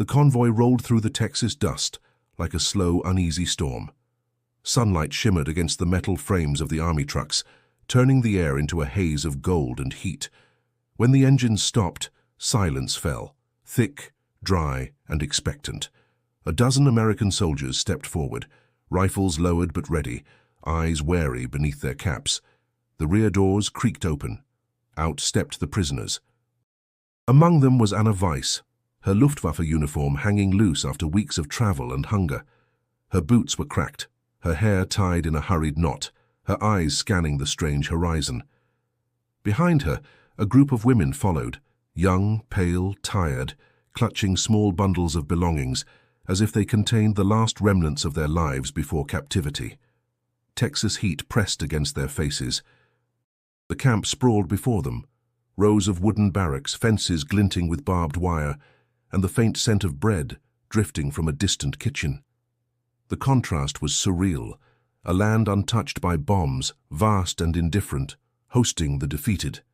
The convoy rolled through the Texas dust like a slow, uneasy storm. Sunlight shimmered against the metal frames of the army trucks, turning the air into a haze of gold and heat. When the engines stopped, silence fell, thick, dry, and expectant. A dozen American soldiers stepped forward, rifles lowered but ready, eyes wary beneath their caps. The rear doors creaked open. Out stepped the prisoners. Among them was Anna Weiss, her Luftwaffe uniform hanging loose after weeks of travel and hunger. Her boots were cracked, her hair tied in a hurried knot, her eyes scanning the strange horizon. Behind her, a group of women followed, young, pale, tired, clutching small bundles of belongings, as if they contained the last remnants of their lives before captivity. Texas heat pressed against their faces. The camp sprawled before them, rows of wooden barracks, fences glinting with barbed wire, and the faint scent of bread drifting from a distant kitchen. The contrast was surreal, a land untouched by bombs, vast and indifferent, hosting the defeated.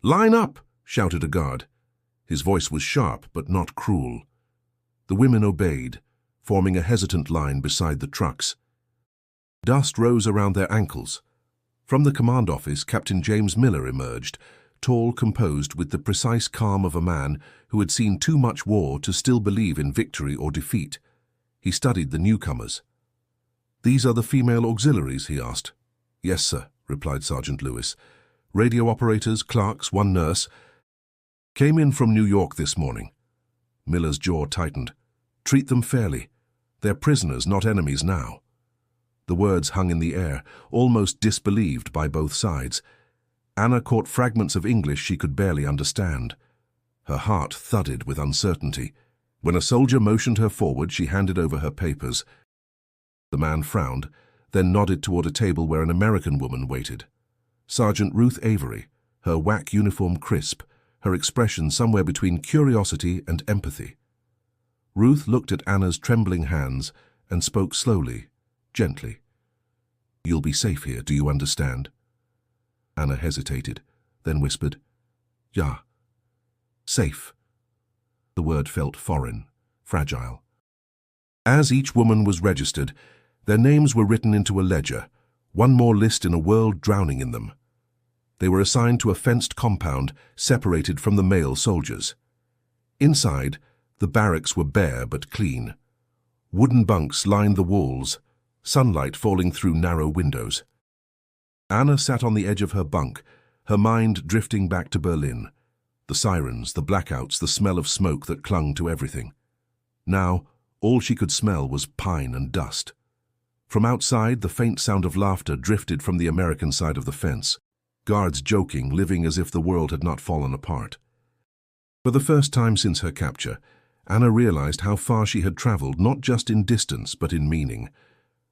"Line up!" shouted a guard. His voice was sharp but not cruel. The women obeyed, forming a hesitant line beside the trucks. Dust rose around their ankles. From the command office, Captain James Miller emerged, tall, composed, with the precise calm of a man who had seen too much war to still believe in victory or defeat. He studied the newcomers. "These are the female auxiliaries?" he asked. "Yes, sir," replied Sergeant Lewis. "Radio operators, clerks, one nurse. Came in from New York this morning." Miller's jaw tightened. "Treat them fairly. They're prisoners, not enemies now." The words hung in the air, almost disbelieved by both sides. Anna caught fragments of English she could barely understand. Her heart thudded with uncertainty. When a soldier motioned her forward, she handed over her papers. The man frowned, then nodded toward a table where an American woman waited. Sergeant Ruth Avery, her WAC uniform crisp, her expression somewhere between curiosity and empathy. Ruth looked at Anna's trembling hands and spoke slowly, gently. "You'll be safe here, do you understand?" Anna hesitated, then whispered, "Ja. Safe." The word felt foreign, fragile. As each woman was registered, their names were written into a ledger, one more list in a world drowning in them. They were assigned to a fenced compound separated from the male soldiers. Inside, the barracks were bare but clean. Wooden bunks lined the walls, sunlight falling through narrow windows. Anna sat on the edge of her bunk, her mind drifting back to Berlin. The sirens, the blackouts, the smell of smoke that clung to everything. Now, all she could smell was pine and dust. From outside, the faint sound of laughter drifted from the American side of the fence. Guards joking, living as if the world had not fallen apart. For the first time since her capture, Anna realized how far she had traveled, not just in distance, but in meaning.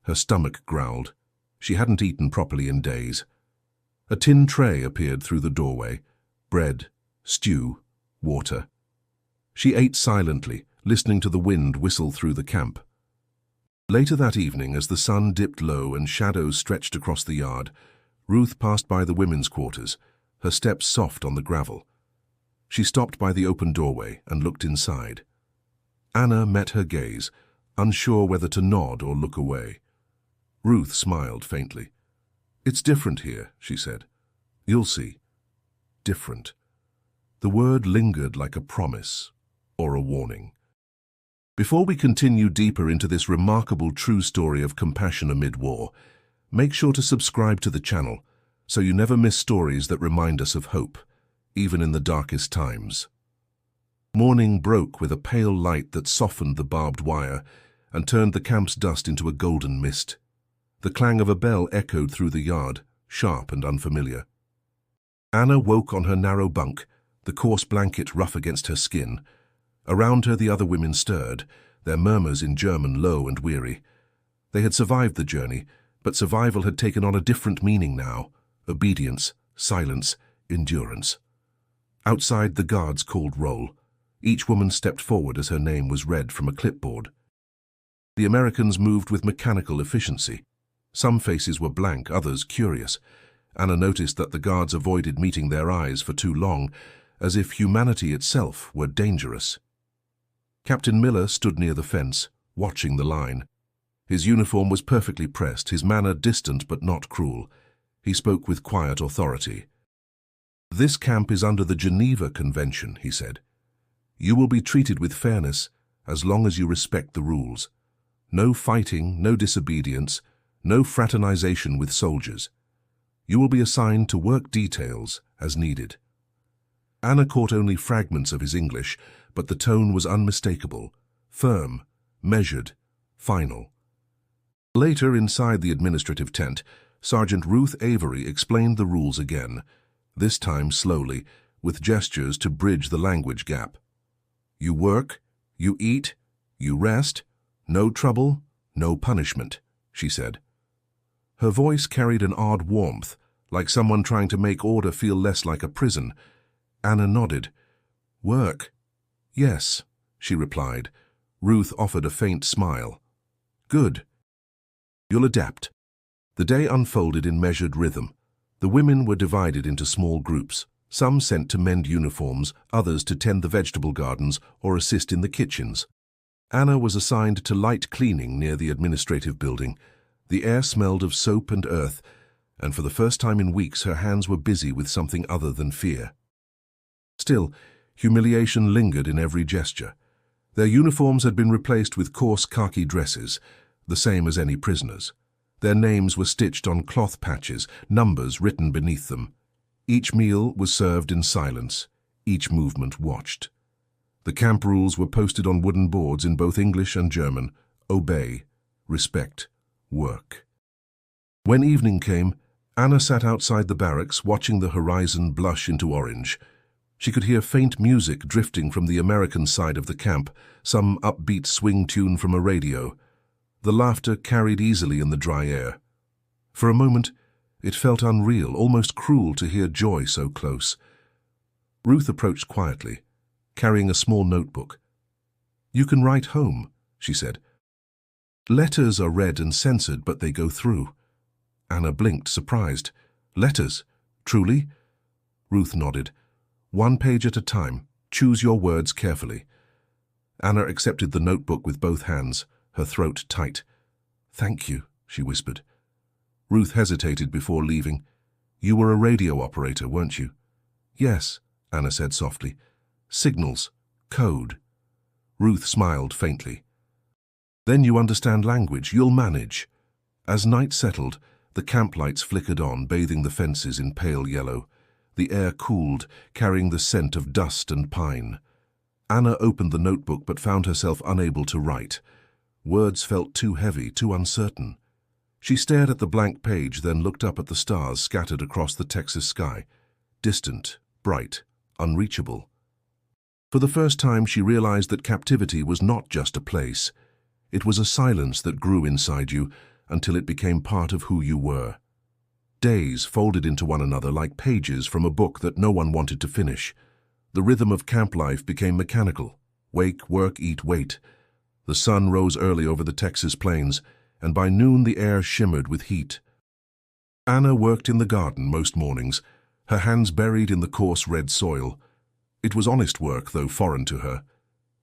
Her stomach growled. She hadn't eaten properly in days. A tin tray appeared through the doorway. Bread, stew, water. She ate silently, listening to the wind whistle through the camp. Later that evening, as the sun dipped low and shadows stretched across the yard, Ruth passed by the women's quarters, her steps soft on the gravel. She stopped by the open doorway and looked inside. Anna met her gaze, unsure whether to nod or look away. Ruth smiled faintly. "It's different here," she said. "You'll see. Different." The word lingered like a promise or a warning. Before we continue deeper into this remarkable true story of compassion amid war, make sure to subscribe to the channel so you never miss stories that remind us of hope, even in the darkest times. Morning broke with a pale light that softened the barbed wire and turned the camp's dust into a golden mist. The clang of a bell echoed through the yard, sharp and unfamiliar. Anna woke on her narrow bunk, the coarse blanket rough against her skin. Around her the other women stirred, their murmurs in German low and weary. They had survived the journey, but survival had taken on a different meaning now. Obedience, silence, endurance. Outside, the guards called roll. Each woman stepped forward as her name was read from a clipboard. The Americans moved with mechanical efficiency. Some faces were blank, others curious. Anna noticed that the guards avoided meeting their eyes for too long, as if humanity itself were dangerous. Captain Miller stood near the fence, watching the line. His uniform was perfectly pressed, his manner distant but not cruel. He spoke with quiet authority. "This camp is under the Geneva Convention," he said. "You will be treated with fairness as long as you respect the rules. No fighting, no disobedience, no fraternization with soldiers. You will be assigned to work details as needed." Anna caught only fragments of his English, but the tone was unmistakable, firm, measured, final. Later, inside the administrative tent, Sergeant Ruth Avery explained the rules again, this time slowly, with gestures to bridge the language gap. "You work, you eat, you rest, no trouble, no punishment," she said. Her voice carried an odd warmth, like someone trying to make order feel less like a prison. Anna nodded. "Work?" "Yes," she replied. Ruth offered a faint smile. "Good. You'll adapt." The day unfolded in measured rhythm. The women were divided into small groups, some sent to mend uniforms, others to tend the vegetable gardens or assist in the kitchens. Anna was assigned to light cleaning near the administrative building. The air smelled of soap and earth, and for the first time in weeks her hands were busy with something other than fear. Still, humiliation lingered in every gesture. Their uniforms had been replaced with coarse khaki dresses, the same as any prisoners. Their names were stitched on cloth patches, numbers written beneath them. Each meal was served in silence, each movement watched. The camp rules were posted on wooden boards in both English and German: obey, respect, work. When evening came, Anna sat outside the barracks watching the horizon blush into orange. She could hear faint music drifting from the American side of the camp, some upbeat swing tune from a radio. The laughter carried easily in the dry air. For a moment, it felt unreal, almost cruel to hear joy so close. Ruth approached quietly, carrying a small notebook. "You can write home," she said. "Letters are read and censored, but they go through." Anna blinked, surprised. "Letters? Truly?" Ruth nodded. "One page at a time. Choose your words carefully." Anna accepted the notebook with both hands, her throat tight. "Thank you," she whispered. Ruth hesitated before leaving. "You were a radio operator, weren't you?" "Yes," Anna said softly. "Signals. Code." Ruth smiled faintly. "Then you understand language. You'll manage." As night settled, the camp lights flickered on, bathing the fences in pale yellow. The air cooled, carrying the scent of dust and pine. Anna opened the notebook but found herself unable to write. Words felt too heavy, too uncertain. She stared at the blank page, then looked up at the stars scattered across the Texas sky. Distant, bright, unreachable. For the first time, she realized that captivity was not just a place. It was a silence that grew inside you until it became part of who you were. Days folded into one another like pages from a book that no one wanted to finish. The rhythm of camp life became mechanical. Wake, work, eat, wait. The sun rose early over the Texas plains, and by noon the air shimmered with heat. Anna worked in the garden most mornings, her hands buried in the coarse red soil. It was honest work, though foreign to her.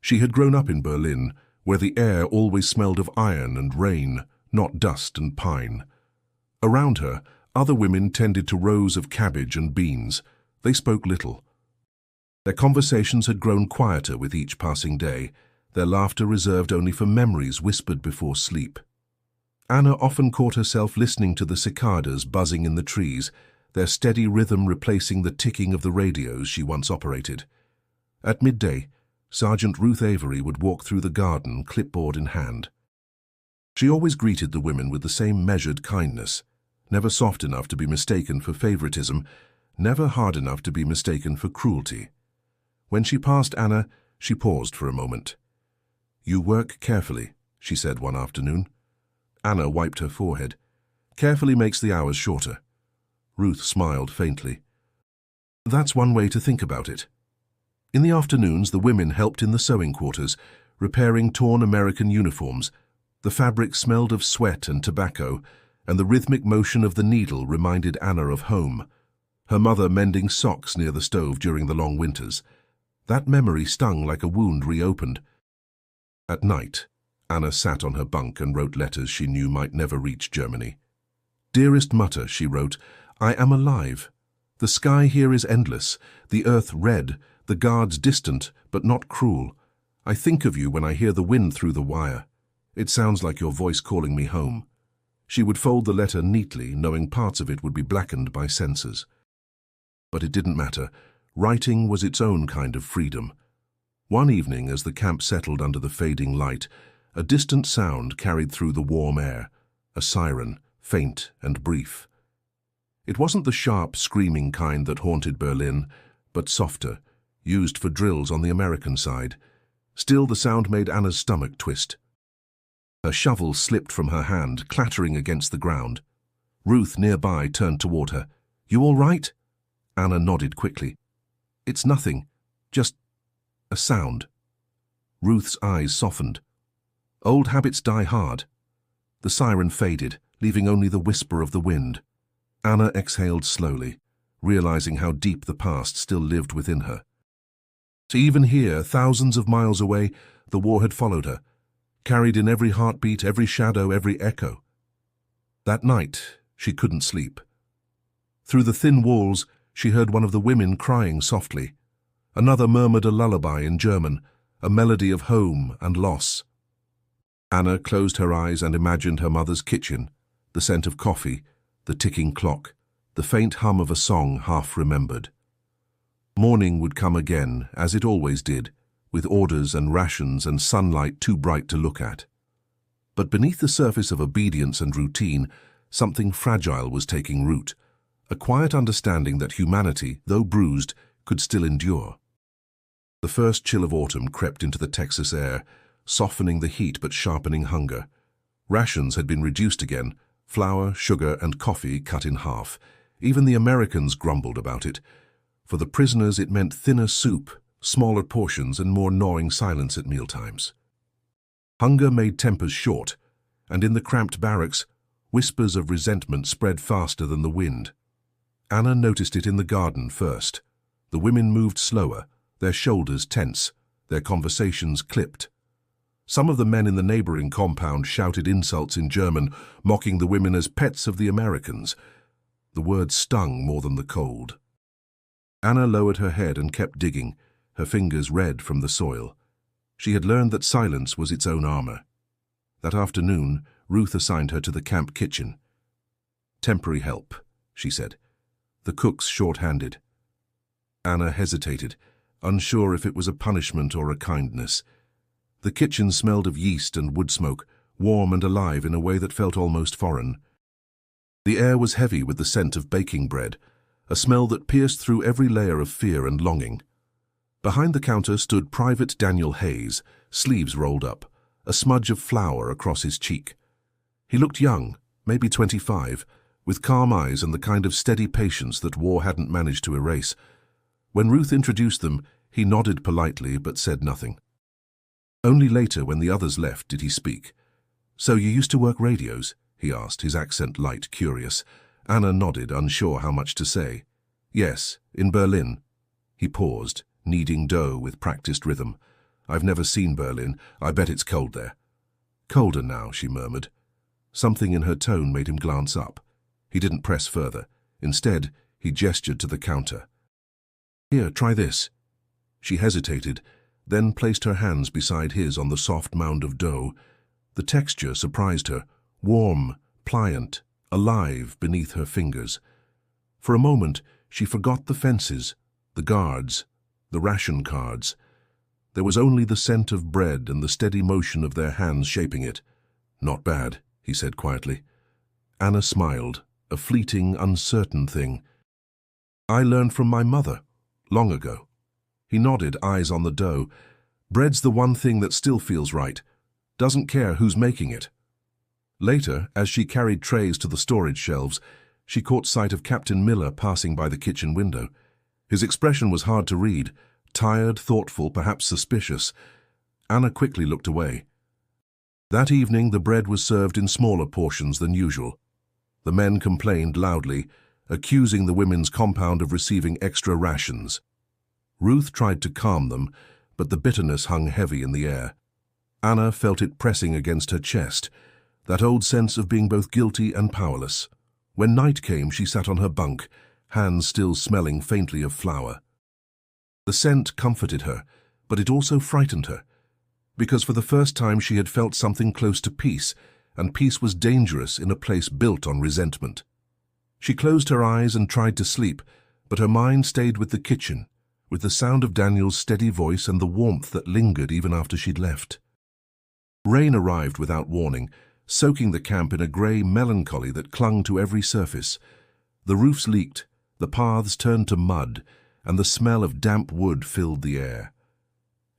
She had grown up in Berlin, where the air always smelled of iron and rain, not dust and pine. Around her, other women tended to rows of cabbage and beans. They spoke little. Their conversations had grown quieter with each passing day, their laughter reserved only for memories whispered before sleep. Anna often caught herself listening to the cicadas buzzing in the trees, their steady rhythm replacing the ticking of the radios she once operated. At midday, Sergeant Ruth Avery would walk through the garden, clipboard in hand. She always greeted the women with the same measured kindness, never soft enough to be mistaken for favoritism, never hard enough to be mistaken for cruelty. When she passed Anna, she paused for a moment. "You work carefully," she said one afternoon. Anna wiped her forehead. "Carefully makes the hours shorter." Ruth smiled faintly. "That's one way to think about it." In the afternoons, the women helped in the sewing quarters, repairing torn American uniforms. The fabric smelled of sweat and tobacco, and the rhythmic motion of the needle reminded Anna of home. Her mother mending socks near the stove during the long winters. That memory stung like a wound reopened. At night, Anna sat on her bunk and wrote letters she knew might never reach Germany. "Dearest Mutter," she wrote, "I am alive. The sky here is endless, the earth red, the guards distant but not cruel. I think of you when I hear the wind through the wire. It sounds like your voice calling me home." She would fold the letter neatly, knowing parts of it would be blackened by censors. But it didn't matter. Writing was its own kind of freedom. One evening, as the camp settled under the fading light, a distant sound carried through the warm air, a siren, faint and brief. It wasn't the sharp, screaming kind that haunted Berlin, but softer, used for drills on the American side. Still, the sound made Anna's stomach twist. Her shovel slipped from her hand, clattering against the ground. Ruth, nearby, turned toward her. "You all right?" Anna nodded quickly. "It's nothing, just a sound." Ruth's eyes softened. Old habits die hard. The siren faded, leaving only the whisper of the wind. Anna exhaled slowly, realizing how deep the past still lived within her. So even here, thousands of miles away, the war had followed her, carried in every heartbeat, every shadow, every echo. That night, she couldn't sleep. Through the thin walls, she heard one of the women crying softly. Another murmured a lullaby in German, a melody of home and loss. Anna closed her eyes and imagined her mother's kitchen, the scent of coffee, the ticking clock, the faint hum of a song half remembered. Morning would come again, as it always did, with orders and rations and sunlight too bright to look at. But beneath the surface of obedience and routine, something fragile was taking root, a quiet understanding that humanity, though bruised, could still endure. The first chill of autumn crept into the Texas air, softening the heat but sharpening hunger. Rations had been reduced again, flour, sugar, and coffee cut in half. Even the Americans grumbled about it. For the prisoners it meant thinner soup, smaller portions, and more gnawing silence at mealtimes. Hunger made tempers short, and in the cramped barracks, whispers of resentment spread faster than the wind. Anna noticed it in the garden first. The women moved slower, their shoulders tense, their conversations clipped. Some of the men in the neighboring compound shouted insults in German, mocking the women as pets of the Americans. The words stung more than the cold. Anna lowered her head and kept digging, her fingers red from the soil. She had learned that silence was its own armor. That afternoon, Ruth assigned her to the camp kitchen. "Temporary help," she said. "The cook's short-handed." Anna hesitated, unsure if it was a punishment or a kindness. The kitchen smelled of yeast and wood smoke, warm and alive in a way that felt almost foreign. The air was heavy with the scent of baking bread, a smell that pierced through every layer of fear and longing. Behind the counter stood Private Daniel Hayes, sleeves rolled up, a smudge of flour across his cheek. He looked young, maybe 25, with calm eyes and the kind of steady patience that war hadn't managed to erase. When Ruth introduced them, he nodded politely but said nothing. Only later, when the others left, did he speak. "So you used to work radios?" he asked, his accent light, curious. Anna nodded, unsure how much to say. "Yes, in Berlin." He paused, kneading dough with practiced rhythm. "I've never seen Berlin. I bet it's cold there." "Colder now," she murmured. Something in her tone made him glance up. He didn't press further. Instead, he gestured to the counter. "Here, try this." She hesitated, then placed her hands beside his on the soft mound of dough. The texture surprised her, warm, pliant, alive beneath her fingers. For a moment, she forgot the fences, the guards, the ration cards. There was only the scent of bread and the steady motion of their hands shaping it. "Not bad," he said quietly. Anna smiled, a fleeting, uncertain thing. "I learned from my mother, long ago." He nodded, eyes on the dough. "Bread's the one thing that still feels right. Doesn't care who's making it." Later, as she carried trays to the storage shelves, she caught sight of Captain Miller passing by the kitchen window. His expression was hard to read, tired, thoughtful, perhaps suspicious. Anna quickly looked away. That evening, the bread was served in smaller portions than usual. The men complained loudly, accusing the women's compound of receiving extra rations. Ruth tried to calm them, but the bitterness hung heavy in the air. Anna felt it pressing against her chest, that old sense of being both guilty and powerless. When night came, she sat on her bunk, hands still smelling faintly of flour. The scent comforted her, but it also frightened her, because for the first time she had felt something close to peace, and peace was dangerous in a place built on resentment. She closed her eyes and tried to sleep, but her mind stayed with the kitchen, with the sound of Daniel's steady voice and the warmth that lingered even after she'd left. Rain arrived without warning, soaking the camp in a grey melancholy that clung to every surface. The roofs leaked, the paths turned to mud, and the smell of damp wood filled the air.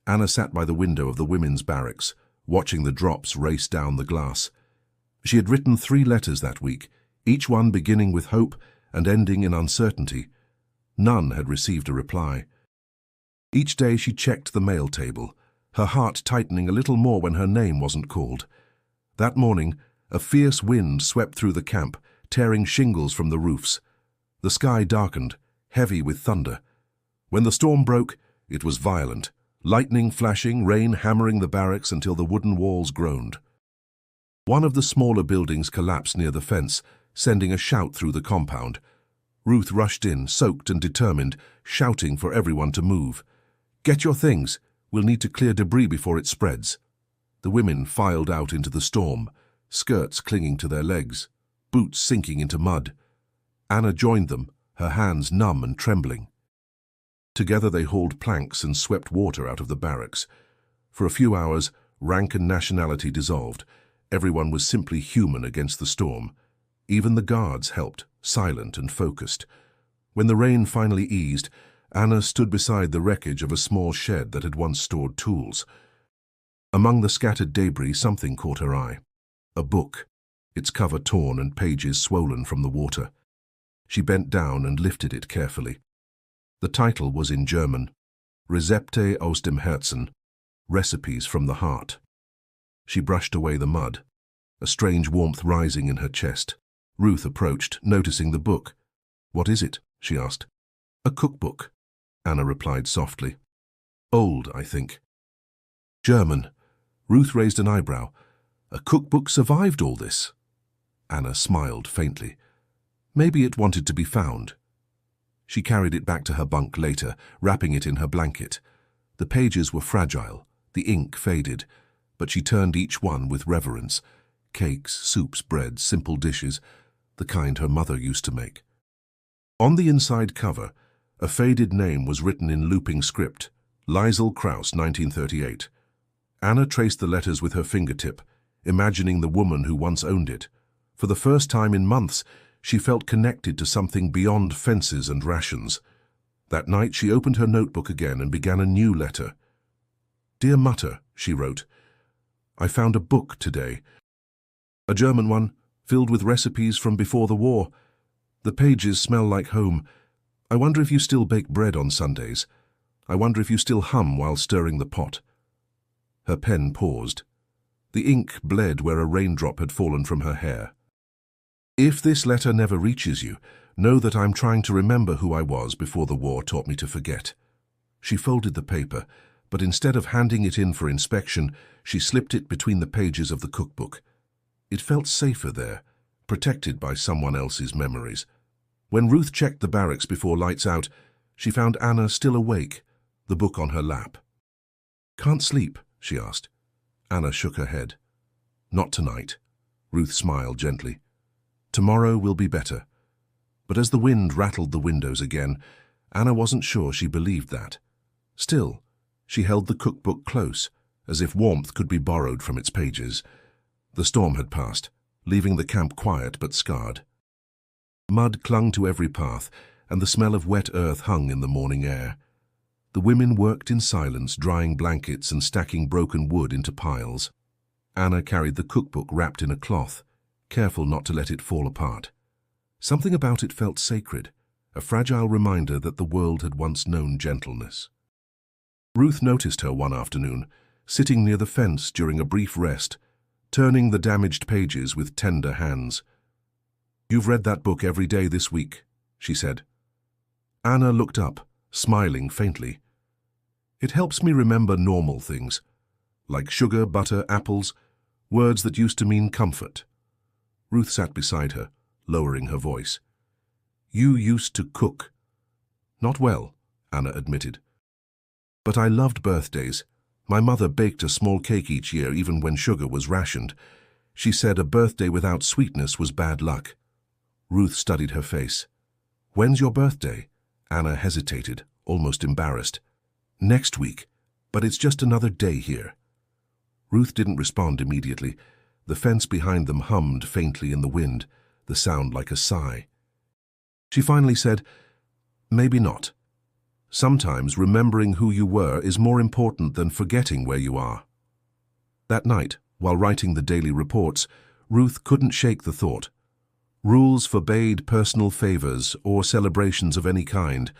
Anna sat by the window of the women's barracks, watching the drops race down the glass. She had written 3 letters that week, each one beginning with hope and ending in uncertainty. None had received a reply. Each day she checked the mail table, her heart tightening a little more when her name wasn't called. That morning, a fierce wind swept through the camp, tearing shingles from the roofs. The sky darkened, heavy with thunder. When the storm broke, it was violent, lightning flashing, rain hammering the barracks until the wooden walls groaned. One of the smaller buildings collapsed near the fence, sending a shout through the compound. Ruth rushed in, soaked and determined, shouting for everyone to move. "Get your things. We'll need to clear debris before it spreads." The women filed out into the storm, skirts clinging to their legs, boots sinking into mud. Anna joined them, her hands numb and trembling. Together they hauled planks and swept water out of the barracks. For a few hours, rank and nationality dissolved. Everyone was simply human against the storm. Even the guards helped, silent and focused. When the rain finally eased, Anna stood beside the wreckage of a small shed that had once stored tools. Among the scattered debris, something caught her eye. A book, its cover torn and pages swollen from the water. She bent down and lifted it carefully. The title was in German, Rezepte aus dem Herzen, Recipes from the Heart. She brushed away the mud, a strange warmth rising in her chest. Ruth approached, noticing the book. "What is it?" she asked. "A cookbook," Anna replied softly. "Old, I think." "German." Ruth raised an eyebrow. "A cookbook survived all this?" Anna smiled faintly. Maybe it wanted to be found. She carried it back to her bunk later, wrapping it in her blanket. The pages were fragile, the ink faded, but she turned each one with reverence. Cakes, soups, breads, simple dishes, the kind her mother used to make. On the inside cover, a faded name was written in looping script, Liesel Kraus, 1938. Anna traced the letters with her fingertip, imagining the woman who once owned it. For the first time in months, she felt connected to something beyond fences and rations. That night she opened her notebook again and began a new letter. "Dear Mutter," she wrote, "I found a book today. A German one, filled with recipes from before the war. The pages smell like home. I wonder if you still bake bread on Sundays. I wonder if you still hum while stirring the pot." Her pen paused. The ink bled where a raindrop had fallen from her hair. "If this letter never reaches you, know that I'm trying to remember who I was before the war taught me to forget." She folded the paper, but instead of handing it in for inspection, she slipped it between the pages of the cookbook. It felt safer there, protected by someone else's memories. When Ruth checked the barracks before lights out, she found Anna still awake, the book on her lap. "Can't sleep?" she asked. Anna shook her head. "Not tonight." Ruth smiled gently. "Tomorrow will be better." But as the wind rattled the windows again, Anna wasn't sure she believed that. Still, she held the cookbook close, as if warmth could be borrowed from its pages. The storm had passed, leaving the camp quiet but scarred. Mud clung to every path, and the smell of wet earth hung in the morning air. The women worked in silence, drying blankets and stacking broken wood into piles. Anna carried the cookbook wrapped in a cloth, careful not to let it fall apart. Something about it felt sacred, a fragile reminder that the world had once known gentleness. Ruth noticed her one afternoon, sitting near the fence during a brief rest, turning the damaged pages with tender hands. "You've read that book every day this week," she said. Anna looked up, smiling faintly. "It helps me remember normal things, like sugar, butter, apples, words that used to mean comfort. Ruth sat beside her, lowering her voice. You used to cook. Not well, Anna admitted. But I loved birthdays. My mother baked a small cake each year even when sugar was rationed. She said a birthday without sweetness was bad luck. Ruth studied her face. When's your birthday? Anna hesitated, almost embarrassed. Next week, but it's just another day here. Ruth didn't respond immediately. The fence behind them hummed faintly in the wind, the sound like a sigh. She finally said, Maybe not. Sometimes remembering who you were is more important than forgetting where you are. That night, while writing the daily reports, Ruth couldn't shake the thought. Rules forbade personal favors or celebrations of any kind,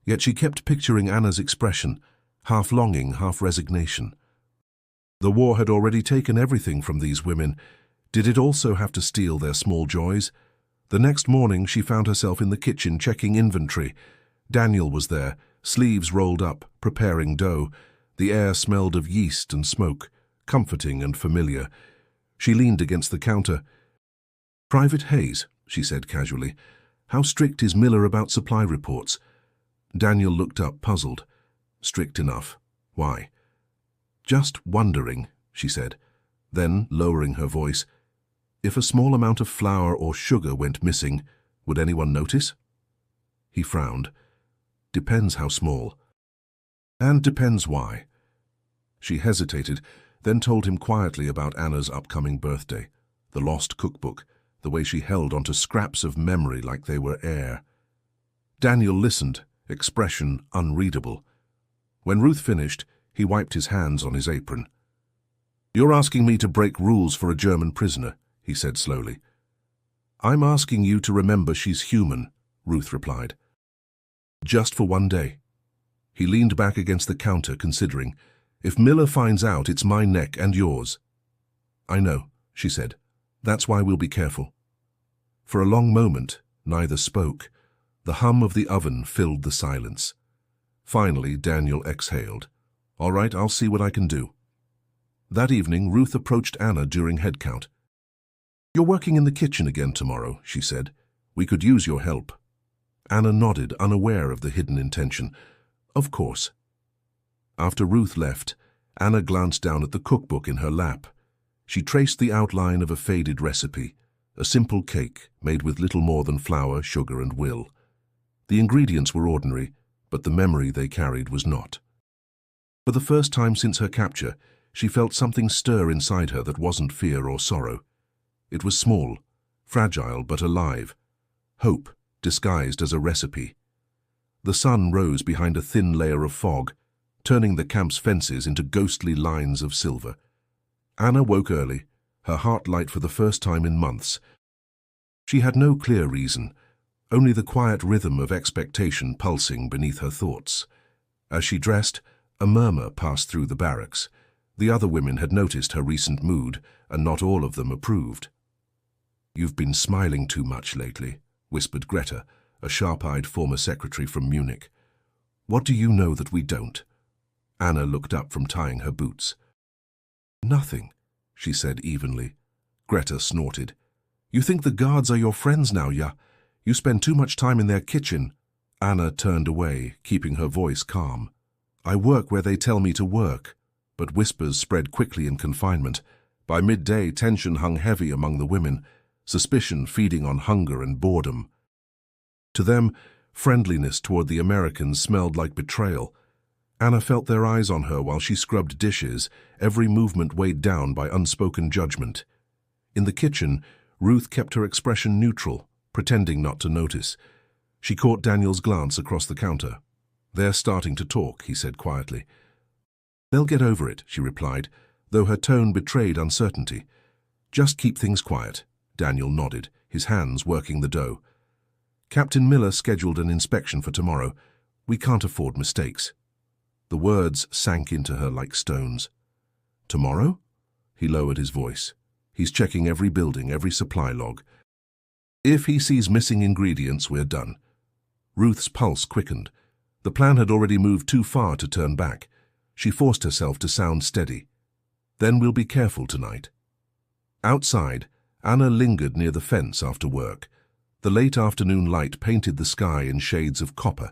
yet she kept picturing Anna's expression, half longing, half resignation. The war had already taken everything from these women. Did it also have to steal their small joys? The next morning she found herself in the kitchen checking inventory. Daniel was there, sleeves rolled up, preparing dough. The air smelled of yeast and smoke, comforting and familiar. She leaned against the counter. Private Hayes, she said casually. How strict is Miller about supply reports? Daniel looked up, puzzled. Strict enough. Why? Just wondering, she said. Then, lowering her voice, if a small amount of flour or sugar went missing, would anyone notice? He frowned. Depends how small. And depends why. She hesitated, then told him quietly about Anna's upcoming birthday, the lost cookbook, the way she held onto scraps of memory like they were air. Daniel listened, expression unreadable. When Ruth finished, he wiped his hands on his apron. You're asking me to break rules for a German prisoner, he said slowly. I'm asking you to remember she's human, Ruth replied. Just for one day. He leaned back against the counter, considering, if Miller finds out, it's my neck and yours. I know, she said. That's why we'll be careful. For a long moment, neither spoke. The hum of the oven filled the silence. Finally, Daniel exhaled. All right, I'll see what I can do. That evening, Ruth approached Anna during head count. You're working in the kitchen again tomorrow, she said. We could use your help. Anna nodded, unaware of the hidden intention. Of course. After Ruth left, Anna glanced down at the cookbook in her lap. She traced the outline of a faded recipe, a simple cake made with little more than flour, sugar, and will. The ingredients were ordinary, but the memory they carried was not. For the first time since her capture, she felt something stir inside her that wasn't fear or sorrow. It was small, fragile but alive. Hope, disguised as a recipe. The sun rose behind a thin layer of fog, turning the camp's fences into ghostly lines of silver. Anna woke early, her heart light for the first time in months. She had no clear reason, only the quiet rhythm of expectation pulsing beneath her thoughts. As she dressed, a murmur passed through the barracks. The other women had noticed her recent mood, and not all of them approved. You've been smiling too much lately, whispered Greta, a sharp-eyed former secretary from Munich. What do you know that we don't? Anna looked up from tying her boots. Nothing, she said evenly. Greta snorted. You think the guards are your friends now, yeah? You spend too much time in their kitchen. Anna turned away, keeping her voice calm. I work where they tell me to work. But whispers spread quickly in confinement. By midday, tension hung heavy among the women, suspicion feeding on hunger and boredom. To them, friendliness toward the Americans smelled like betrayal. Anna felt their eyes on her while she scrubbed dishes, every movement weighed down by unspoken judgment. In the kitchen, Ruth kept her expression neutral, pretending not to notice. She caught Daniel's glance across the counter. They're starting to talk, he said quietly. They'll get over it, she replied, though her tone betrayed uncertainty. Just keep things quiet, Daniel nodded, his hands working the dough. Captain Miller scheduled an inspection for tomorrow. We can't afford mistakes. The words sank into her like stones. Tomorrow? He lowered his voice. He's checking every building, every supply log. If he sees missing ingredients, we're done. Ruth's pulse quickened. The plan had already moved too far to turn back. She forced herself to sound steady. Then we'll be careful tonight. Outside, Anna lingered near the fence after work. The late afternoon light painted the sky in shades of copper.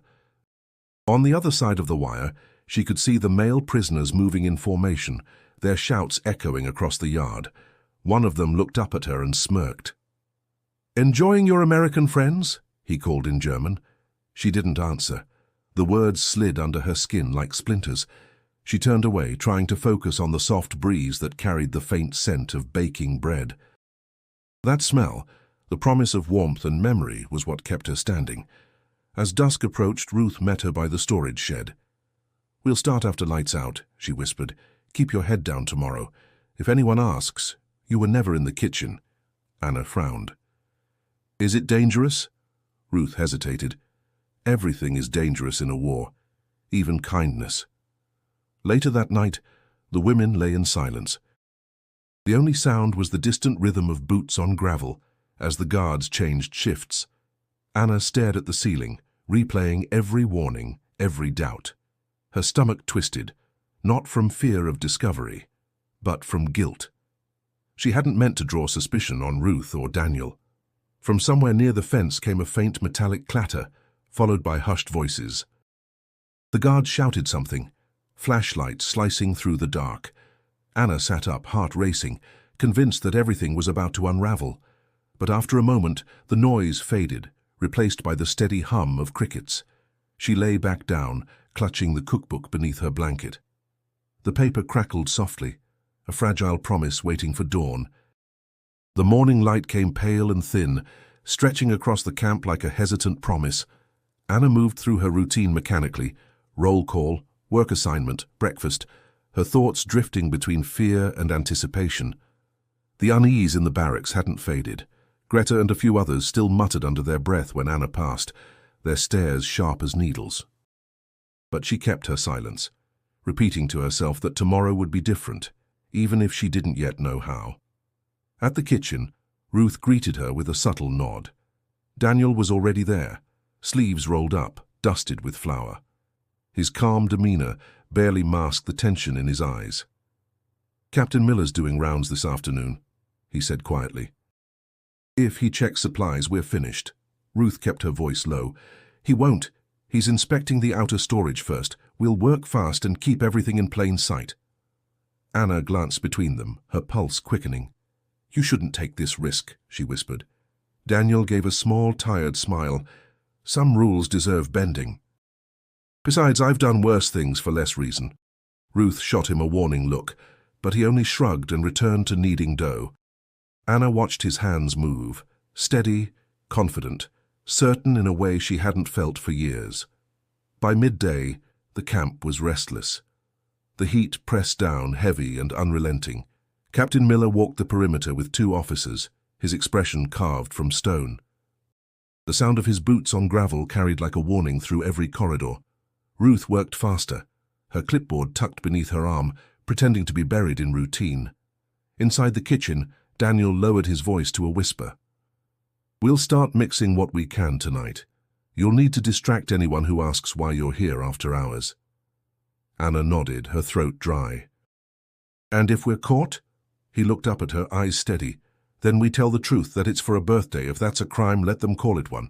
On the other side of the wire, she could see the male prisoners moving in formation, their shouts echoing across the yard. One of them looked up at her and smirked. "Enjoying your American friends?" he called in German. She didn't answer. The words slid under her skin like splinters. She turned away, trying to focus on the soft breeze that carried the faint scent of baking bread. That smell, the promise of warmth and memory, was what kept her standing. As dusk approached, Ruth met her by the storage shed. "We'll start after lights out," she whispered. "Keep your head down tomorrow. If anyone asks, you were never in the kitchen." Anna frowned. "Is it dangerous?" Ruth hesitated. Everything is dangerous in a war, even kindness. Later that night, the women lay in silence. The only sound was the distant rhythm of boots on gravel as the guards changed shifts. Anna stared at the ceiling, replaying every warning, every doubt. Her stomach twisted, not from fear of discovery, but from guilt. She hadn't meant to draw suspicion on Ruth or Daniel. From somewhere near the fence came a faint metallic clatter, followed by hushed voices. The guards shouted something, flashlights slicing through the dark. Anna sat up, heart racing, convinced that everything was about to unravel. But after a moment, the noise faded, replaced by the steady hum of crickets. She lay back down, clutching the cookbook beneath her blanket. The paper crackled softly, a fragile promise waiting for dawn. The morning light came pale and thin, stretching across the camp like a hesitant promise. Anna moved through her routine mechanically, roll call, work assignment, breakfast, her thoughts drifting between fear and anticipation. The unease in the barracks hadn't faded. Greta and a few others still muttered under their breath when Anna passed, their stares sharp as needles. But she kept her silence, repeating to herself that tomorrow would be different, even if she didn't yet know how. At the kitchen, Ruth greeted her with a subtle nod. Daniel was already there, sleeves rolled up, dusted with flour. His calm demeanor barely masked the tension in his eyes. "Captain Miller's doing rounds this afternoon," he said quietly. "If he checks supplies, we're finished." Ruth kept her voice low. "He won't. He's inspecting the outer storage first. We'll work fast and keep everything in plain sight." Anna glanced between them, her pulse quickening. "You shouldn't take this risk," she whispered. Daniel gave a small, tired smile. "Some rules deserve bending. Besides, I've done worse things for less reason." Ruth shot him a warning look, but he only shrugged and returned to kneading dough. Anna watched his hands move, steady, confident, certain in a way she hadn't felt for years. By midday, the camp was restless. The heat pressed down, heavy and unrelenting. Captain Miller walked the perimeter with 2 officers, his expression carved from stone. The sound of his boots on gravel carried like a warning through every corridor. Ruth worked faster, her clipboard tucked beneath her arm, pretending to be buried in routine. Inside the kitchen, Daniel lowered his voice to a whisper. "We'll start mixing what we can tonight. You'll need to distract anyone who asks why you're here after hours." Anna nodded, her throat dry. "And if we're caught?" He looked up at her, eyes steady. "Then we tell the truth, that it's for a birthday. If that's a crime, let them call it one."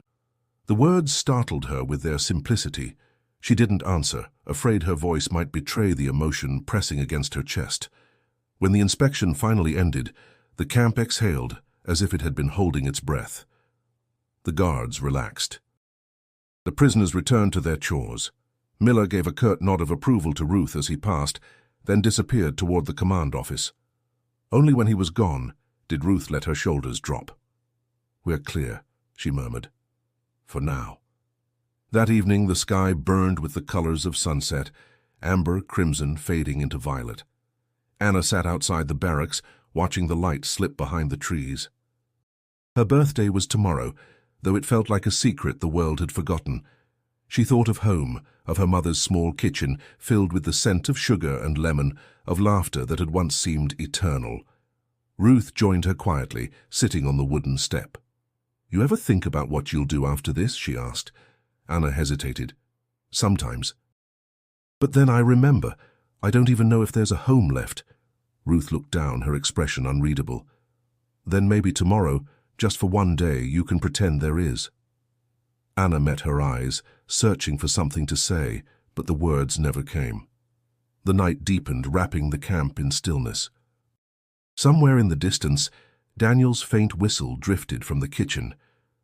The words startled her with their simplicity. She didn't answer, afraid her voice might betray the emotion pressing against her chest. When the inspection finally ended, the camp exhaled as if it had been holding its breath. The guards relaxed. The prisoners returned to their chores. Miller gave a curt nod of approval to Ruth as he passed, then disappeared toward the command office. Only when he was gone did Ruth let her shoulders drop. "We're clear," she murmured. "For now." That evening the sky burned with the colors of sunset, amber, crimson, fading into violet. Anna sat outside the barracks, watching the light slip behind the trees. Her birthday was tomorrow, though it felt like a secret the world had forgotten. She thought of home, of her mother's small kitchen, filled with the scent of sugar and lemon, of laughter that had once seemed eternal. Ruth joined her quietly, sitting on the wooden step. "You ever think about what you'll do after this?" she asked. Anna hesitated. "Sometimes. But then I remember, I don't even know if there's a home left. Ruth looked down, her expression unreadable. Then maybe tomorrow, just for one day, you can pretend there is. Anna met her eyes, searching for something to say, but the words never came. The night deepened, wrapping the camp in stillness. Somewhere in the distance, Daniel's faint whistle drifted from the kitchen,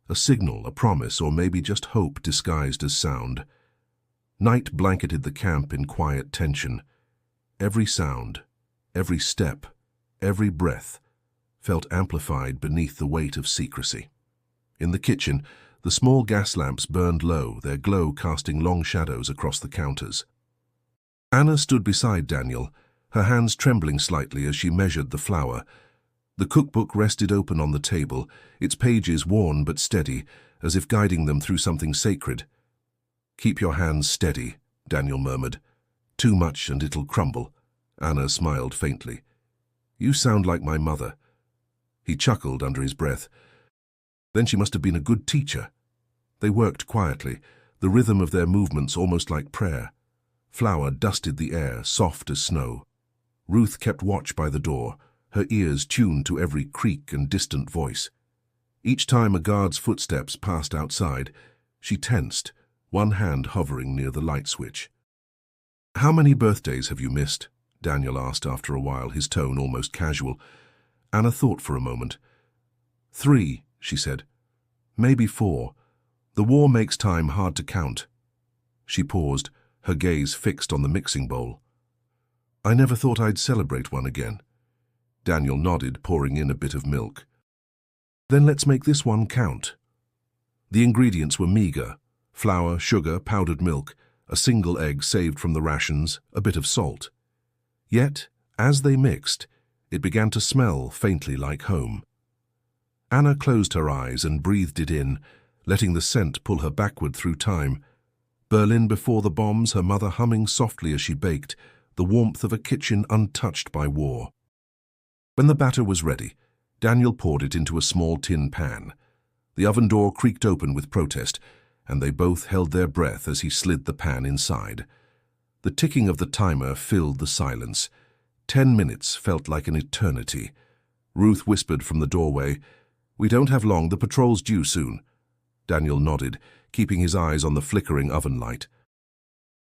a signal, a promise, or maybe just hope disguised as sound. Night blanketed the camp in quiet tension. Every sound, every step, every breath felt amplified beneath the weight of secrecy. In the kitchen, the small gas lamps burned low, their glow casting long shadows across the counters. Anna stood beside Daniel, her hands trembling slightly as she measured the flour. The cookbook rested open on the table, its pages worn but steady, as if guiding them through something sacred. "Keep your hands steady," Daniel murmured. "Too much and it'll crumble." Anna smiled faintly. "You sound like my mother." He chuckled under his breath. Then she must have been a good teacher. They worked quietly, the rhythm of their movements almost like prayer. Flour dusted the air, soft as snow. Ruth kept watch by the door, her ears tuned to every creak and distant voice. Each time a guard's footsteps passed outside, she tensed, one hand hovering near the light switch. "How many birthdays have you missed?" Daniel asked after a while, his tone almost casual. Anna thought for a moment. "3," she said. "Maybe 4. The war makes time hard to count." She paused, her gaze fixed on the mixing bowl. "I never thought I'd celebrate one again." Daniel nodded, pouring in a bit of milk. "Then let's make this one count." The ingredients were meager: flour, sugar, powdered milk, a single egg saved from the rations, a bit of salt. Yet, as they mixed, it began to smell faintly like home. Anna closed her eyes and breathed it in, letting the scent pull her backward through time. Berlin before the bombs, her mother humming softly as she baked, the warmth of a kitchen untouched by war. When the batter was ready, Daniel poured it into a small tin pan. The oven door creaked open with protest, and they both held their breath as he slid the pan inside. The ticking of the timer filled the silence. 10 minutes felt like an eternity. Ruth whispered from the doorway, "We don't have long, the patrol's due soon." Daniel nodded, keeping his eyes on the flickering oven light.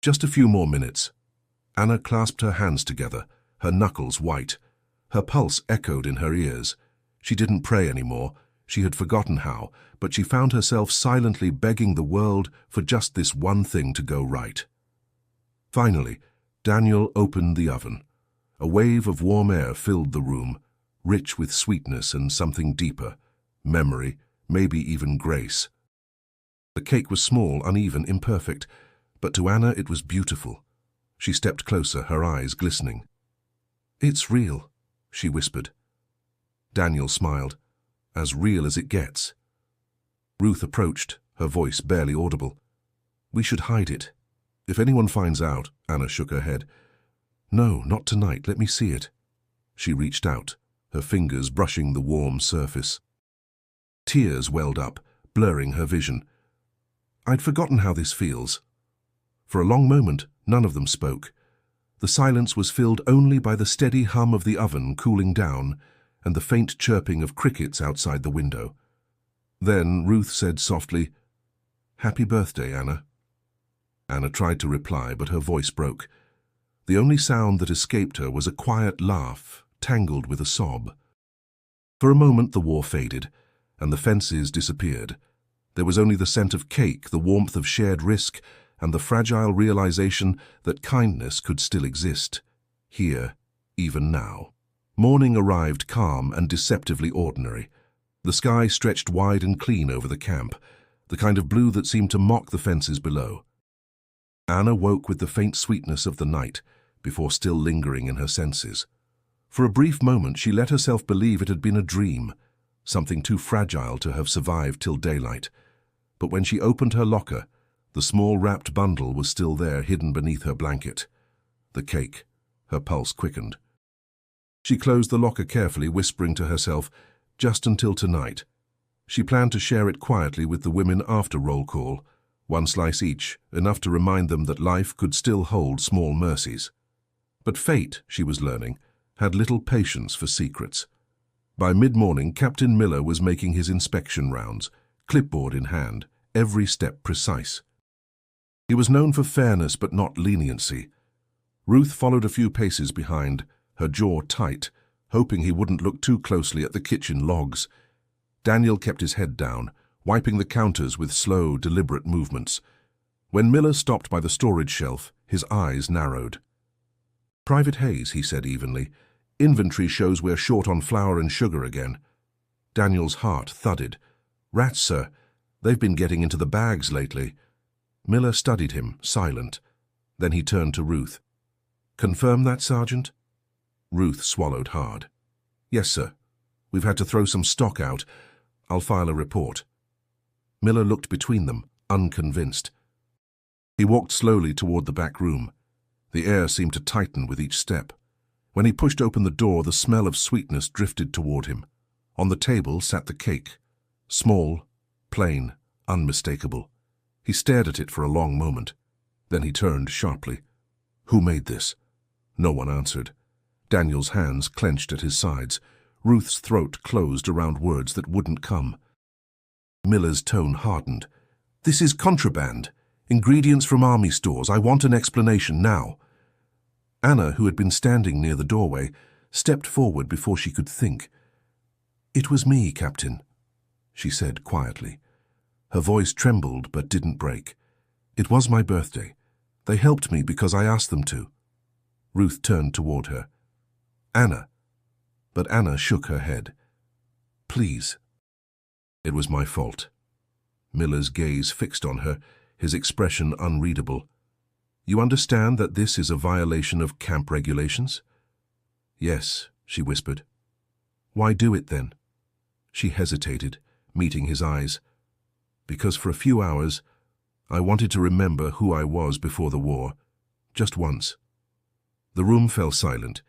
"Just a few more minutes." Anna clasped her hands together, her knuckles white. Her pulse echoed in her ears. She didn't pray anymore. She had forgotten how, but she found herself silently begging the world for just this one thing to go right. Finally, Daniel opened the oven. A wave of warm air filled the room, rich with sweetness and something deeper, memory, maybe even grace. The cake was small, uneven, imperfect, but to Anna it was beautiful. She stepped closer, her eyes glistening. "It's real," she whispered. Daniel smiled. "As real as it gets." Ruth approached, her voice barely audible. "We should hide it. If anyone finds out," Anna shook her head. "No, not tonight. Let me see it." She reached out, her fingers brushing the warm surface. Tears welled up, blurring her vision. "I'd forgotten how this feels." For a long moment, none of them spoke. The silence was filled only by the steady hum of the oven cooling down and the faint chirping of crickets outside the window. Then Ruth said softly, "Happy birthday, Anna." Anna tried to reply, but her voice broke. The only sound that escaped her was a quiet laugh, tangled with a sob. For a moment the war faded, and the fences disappeared. There was only the scent of cake, the warmth of shared risk, and the fragile realization that kindness could still exist, here, even now. Morning arrived calm and deceptively ordinary. The sky stretched wide and clean over the camp, the kind of blue that seemed to mock the fences below. Anna woke with the faint sweetness of the night, before still lingering in her senses. For a brief moment she let herself believe it had been a dream, something too fragile to have survived till daylight. But when she opened her locker, the small wrapped bundle was still there, hidden beneath her blanket. The cake. Her pulse quickened. She closed the locker carefully, whispering to herself, just until tonight. She planned to share it quietly with the women after roll call, one slice each, enough to remind them that life could still hold small mercies. But fate, she was learning, had little patience for secrets. By mid-morning, Captain Miller was making his inspection rounds, clipboard in hand, every step precise. He was known for fairness but not leniency. Ruth followed a few paces behind, her jaw tight, hoping he wouldn't look too closely at the kitchen logs. Daniel kept his head down, wiping the counters with slow, deliberate movements. When Miller stopped by the storage shelf, his eyes narrowed. "Private Hayes," he said evenly. "Inventory shows we're short on flour and sugar again." Daniel's heart thudded. "Rats, sir. They've been getting into the bags lately." Miller studied him, silent. Then he turned to Ruth. "Confirm that, Sergeant?" Ruth swallowed hard. "Yes, sir. We've had to throw some stock out. I'll file a report." Miller looked between them, unconvinced. He walked slowly toward the back room. The air seemed to tighten with each step. When he pushed open the door, the smell of sweetness drifted toward him. On the table sat the cake. Small, plain, unmistakable. He stared at it for a long moment. Then he turned sharply. "Who made this?" No one answered. Daniel's hands clenched at his sides. Ruth's throat closed around words that wouldn't come. Miller's tone hardened. "This is contraband. Ingredients from army stores. I want an explanation now." Anna, who had been standing near the doorway, stepped forward before she could think. "It was me, Captain," she said quietly. Her voice trembled but didn't break. "It was my birthday. They helped me because I asked them to." Ruth turned toward her. "Anna." But Anna shook her head. "Please." "It was my fault." Miller's gaze fixed on her, his expression unreadable. "You understand that this is a violation of camp regulations?" "Yes," she whispered. "Why do it then?" She hesitated, meeting his eyes. "Because for a few hours, I wanted to remember who I was before the war, just once." The room fell silent.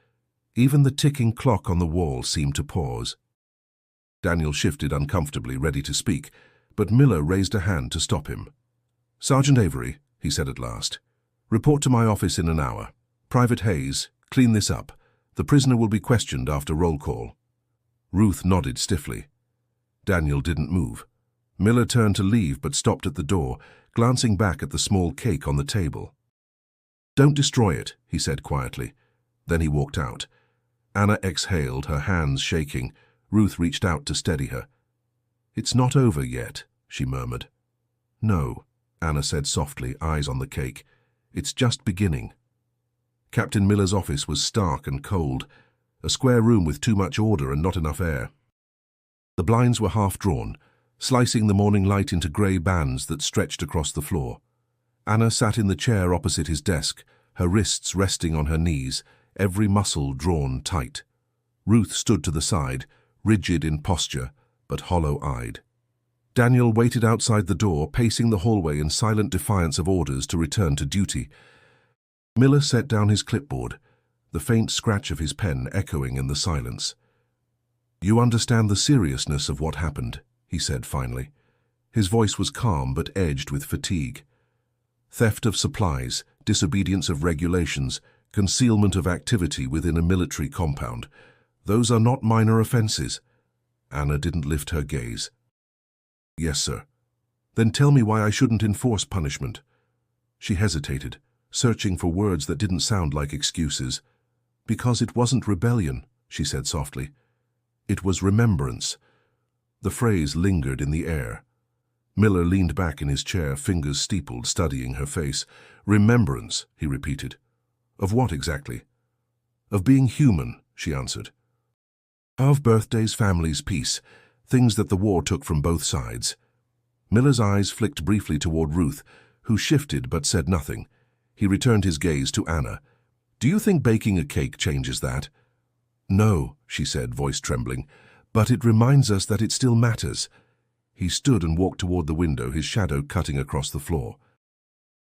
Even the ticking clock on the wall seemed to pause. Daniel shifted uncomfortably, ready to speak, but Miller raised a hand to stop him. "Sergeant Avery," he said at last, "report to my office in an hour. Private Hayes, clean this up. The prisoner will be questioned after roll call." Ruth nodded stiffly. Daniel didn't move. Miller turned to leave but stopped at the door, glancing back at the small cake on the table. "Don't destroy it," he said quietly. Then he walked out. Anna exhaled, her hands shaking. Ruth reached out to steady her. "It's not over yet," she murmured. "No," Anna said softly, eyes on the cake. "It's just beginning." Captain Miller's office was stark and cold, a square room with too much order and not enough air. The blinds were half-drawn, slicing the morning light into grey bands that stretched across the floor. Anna sat in the chair opposite his desk, her wrists resting on her knees, every muscle drawn tight. Ruth stood to the side, rigid in posture, but hollow-eyed. Daniel waited outside the door, pacing the hallway in silent defiance of orders to return to duty. Miller set down his clipboard, the faint scratch of his pen echoing in the silence. "You understand the seriousness of what happened," he said finally. His voice was calm but edged with fatigue. "Theft of supplies, disobedience of regulations, concealment of activity within a military compound. Those are not minor offenses." Anna didn't lift her gaze. "Yes, sir." "Then tell me why I shouldn't enforce punishment." She hesitated, searching for words that didn't sound like excuses. "Because it wasn't rebellion," she said softly. "It was remembrance." The phrase lingered in the air. Miller leaned back in his chair, fingers steepled, studying her face. "Remembrance," he repeated. "Of what exactly?" "Of being human," she answered. "Of birthdays, families, peace, things that the war took from both sides." Miller's eyes flicked briefly toward Ruth, who shifted but said nothing. He returned his gaze to Anna. "Do you think baking a cake changes that?" "No," she said, voice trembling, "but it reminds us that it still matters." He stood and walked toward the window, his shadow cutting across the floor.